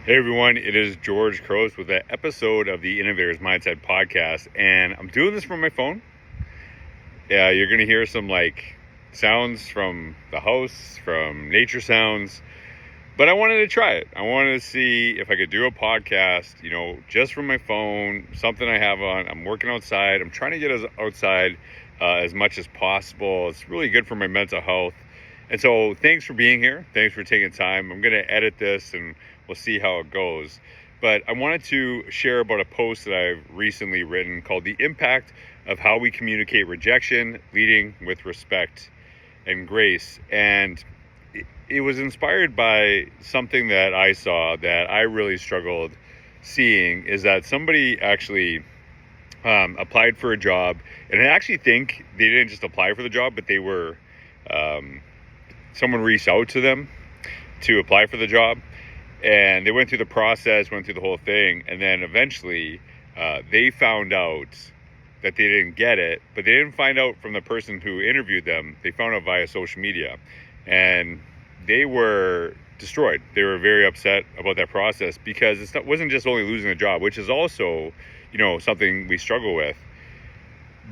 Hey everyone, it is George Couros with an episode of the Innovators Mindset Podcast, and I'm doing this from my phone. Yeah, you're going to hear some sounds from the house, from nature sounds, but I wanted to try it. I wanted to see if I could do a podcast, just from my phone, something I have on. I'm working outside. I'm trying to get us outside as much as possible. It's really good for my mental health. And so thanks for being here. Thanks for taking time. I'm going to edit this and we'll see how it goes. But I wanted to share about a post that I've recently written called The Impact of How We Communicate Rejection, Leading with Respect and Grace. And it was inspired by something that I saw that I really struggled seeing, is that somebody actually applied for a job. And I actually think they didn't just apply for the job, but they were... someone reached out to them to apply for the job, and they went through the process, went through the whole thing, and then eventually they found out that they didn't get it, but they didn't find out from the person who interviewed them. They found out via social media, and they were destroyed. They were very upset about that process because it wasn't just only losing a job, which is also, something we struggle with,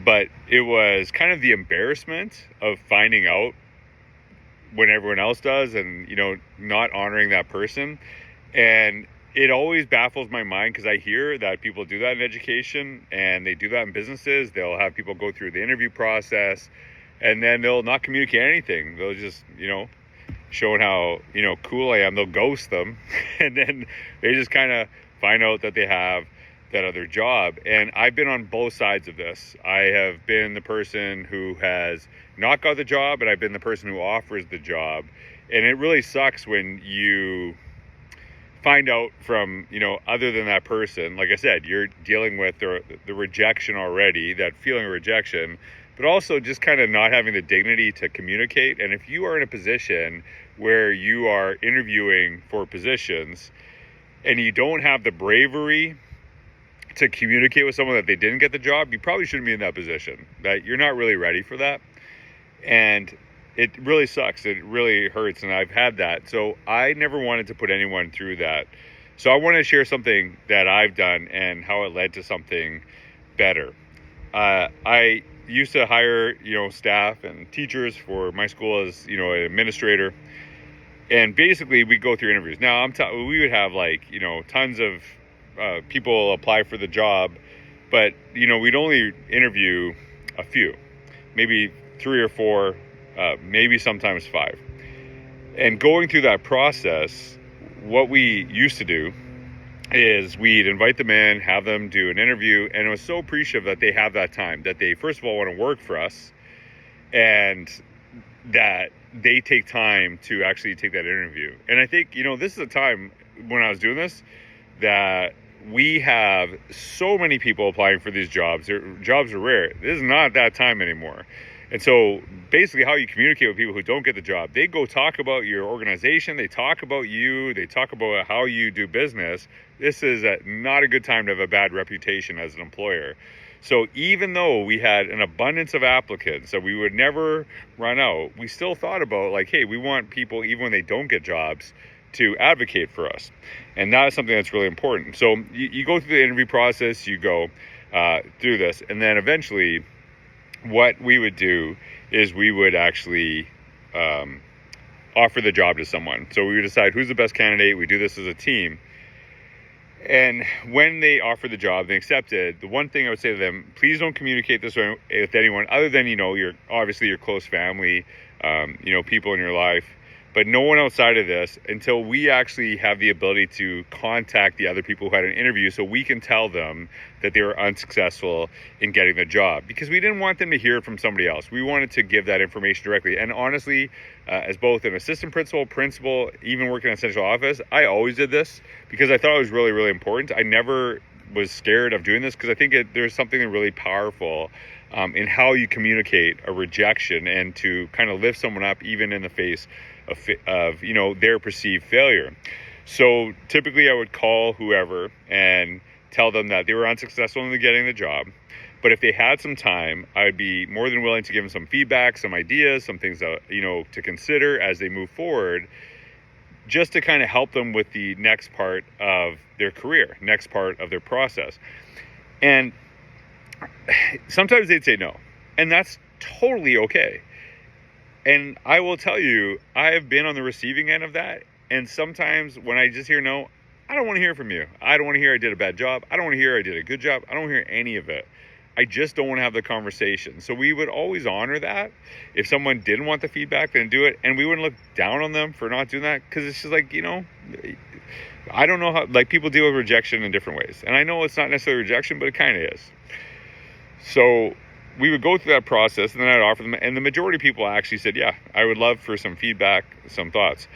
but it was kind of the embarrassment of finding out when everyone else does and, not honoring that person. And it always baffles my mind because I hear that people do that in education and they do that in businesses. They'll have people go through the interview process and then they'll not communicate anything. They'll just, showing how, cool I am. They'll ghost them and then they just kind of find out that they have that other job. And I've been on both sides of this. I have been the person who has not got the job, and I've been the person who offers the job. And it really sucks when you find out from, other than that person. Like I said, you're dealing with the rejection already, that feeling of rejection, but also just kind of not having the dignity to communicate. And if you are in a position where you are interviewing for positions and you don't have the bravery to communicate with someone that they didn't get the job, you probably shouldn't be in that position. That you're not really ready for that. And it really sucks. It really hurts. And I've had that. So I never wanted to put anyone through that. So I want to share something that I've done and how it led to something better. I used to hire, staff and teachers for my school as, an administrator. And basically we go through interviews. Now we would have tons of people apply for the job, but we'd only interview a few, maybe 3 or 4, maybe sometimes 5. And going through that process, what we used to do is we'd invite them in, have them do an interview, and it was so appreciative that they have that time, that they first of all want to work for us, and that they take time to actually take that interview. And I think this is a time when I was doing this that we have so many people applying for these jobs. Jobs are rare. This is not that time anymore. And so basically how you communicate with people who don't get the job, they go talk about your organization, they talk about you, they talk about how you do business. This is not a good time to have a bad reputation as an employer. So even though we had an abundance of applicants that we would never run out, we still thought about hey, we want people, even when they don't get jobs, to advocate for us. And that is something that's really important. So you go through the interview process, you go through this, and then eventually what we would do is we would actually offer the job to someone. So we would decide who's the best candidate. We do this as a team. And when they offer the job, they accept it. The one thing I would say to them, please don't communicate this with anyone other than, your obviously your close family, people in your life. But no one outside of this until we actually have the ability to contact the other people who had an interview so we can tell them that they were unsuccessful in getting the job. Because we didn't want them to hear it from somebody else. We wanted to give that information directly. And honestly, as both an assistant principal, even working in a central office, I always did this because I thought it was really, really important. I never was scared of doing this because I think there's something really powerful in how you communicate a rejection and to kind of lift someone up even in the face of their perceived failure. So typically I would call whoever and tell them that they were unsuccessful in getting the job. But if they had some time, I'd be more than willing to give them some feedback, some ideas, some things that, to consider as they move forward. just to kind of help them with the next part of their career, next part of their process. And sometimes they'd say no, and that's totally okay. And I will tell you, I have been on the receiving end of that. And sometimes when I just hear no, I don't want to hear from you. I don't want to hear I did a bad job. I don't want to hear I did a good job. I don't want to hear any of it. I just don't want to have the conversation. So we would always honor that. If someone didn't want the feedback, then do it. And we wouldn't look down on them for not doing that, because it's just like, I don't know how, like, people deal with rejection in different ways. And I know it's not necessarily rejection, but it kind of is. So we would go through that process, and then I'd offer them. And the majority of people actually said, yeah, I would love for some feedback, some thoughts.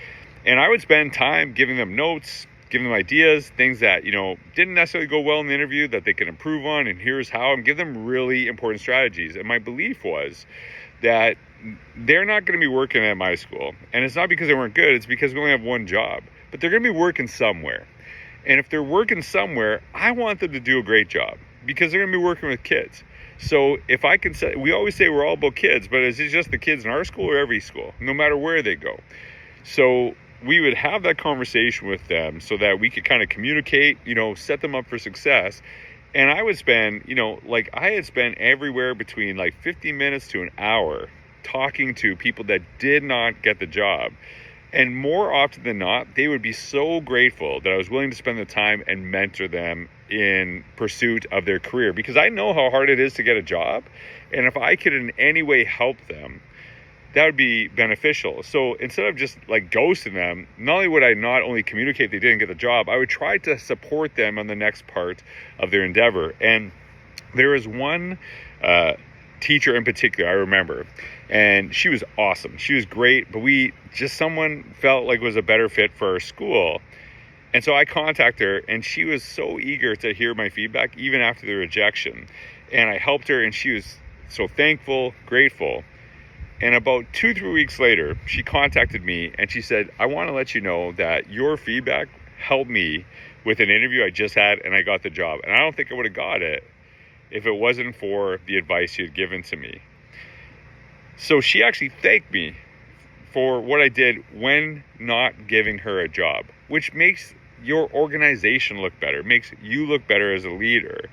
And I would spend time giving them notes, giving them ideas, things that, didn't necessarily go well in the interview that they can improve on, and here's how, and give them really important strategies. And my belief was that they're not going to be working at my school. And it's not because they weren't good, it's because we only have one job. But they're going to be working somewhere. And if they're working somewhere, I want them to do a great job, because they're going to be working with kids. So if I can say, we always say we're all about kids, but is it just the kids in our school or every school, no matter where they go? So we would have that conversation with them so that we could kind of communicate, set them up for success. And I would spend, I had spent everywhere between 15 minutes to an hour talking to people that did not get the job. And more often than not, they would be so grateful that I was willing to spend the time and mentor them in pursuit of their career, because I know how hard it is to get a job. And if I could in any way help them, that would be beneficial. So instead of just ghosting them, not only would I not only communicate they didn't get the job, I would try to support them on the next part of their endeavor. And there was one teacher in particular I remember, and she was awesome. She was great, but someone felt like was a better fit for our school. And so I contacted her, and she was so eager to hear my feedback, even after the rejection. And I helped her, and she was so thankful, grateful. And about 2-3 weeks later, she contacted me, and she said, I want to let you know that your feedback helped me with an interview I just had, and I got the job. And I don't think I would have got it if it wasn't for the advice you had given to me. So she actually thanked me for what I did when not giving her a job, which makes your organization look better, makes you look better as a leader.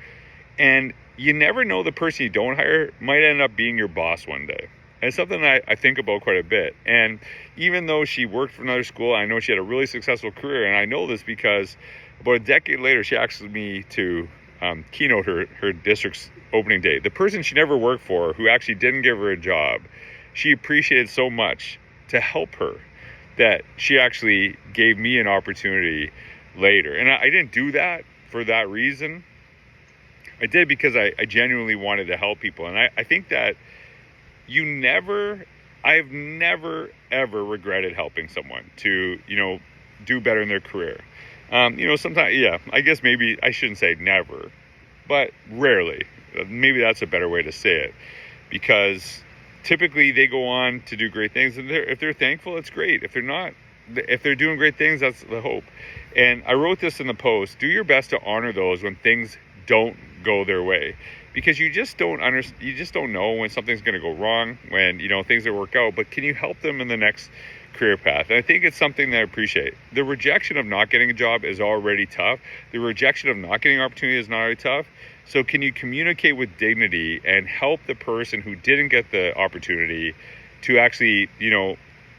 And you never know, the person you don't hire might end up being your boss one day. And it's something I think about quite a bit. And even though she worked for another school, I know she had a really successful career. And I know this because about a decade later, she asked me to keynote her district's opening day. The person she never worked for, who actually didn't give her a job, she appreciated so much to help her that she actually gave me an opportunity later. And I didn't do that for that reason. I did because I genuinely wanted to help people. And I think that I've never, ever regretted helping someone to, do better in their career. Sometimes, I guess maybe I shouldn't say never, but rarely. Maybe that's a better way to say it, because typically they go on to do great things. And if they're thankful, it's great. If they're not, if they're doing great things, that's the hope. And I wrote this in the post: do your best to honor those when things don't go their way, because you just don't know when something's going to go wrong, when things don't work out. But can you help them in the next career path? And I think it's something that I appreciate. The rejection of not getting a job is already tough. The rejection of not getting an opportunity is not already tough. So can you communicate with dignity and help the person who didn't get the opportunity to actually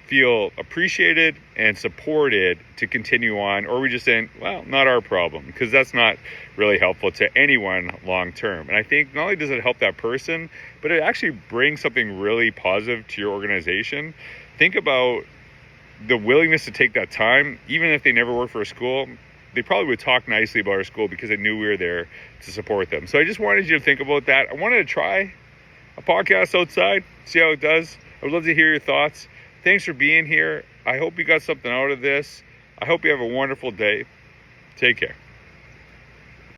feel appreciated and supported to continue on? Or are we just saying, well, not our problem? Because that's not really helpful to anyone long term. And I think not only does it help that person, but it actually brings something really positive to your organization. Think about the willingness to take that time. Even if they never worked for a school, they probably would talk nicely about our school because they knew we were there to support them. So I just wanted you to think about that. I wanted to try a podcast outside, see how it does. I would love to hear your thoughts. Thanks for being here. I hope you got something out of this. I hope you have a wonderful day. Take care.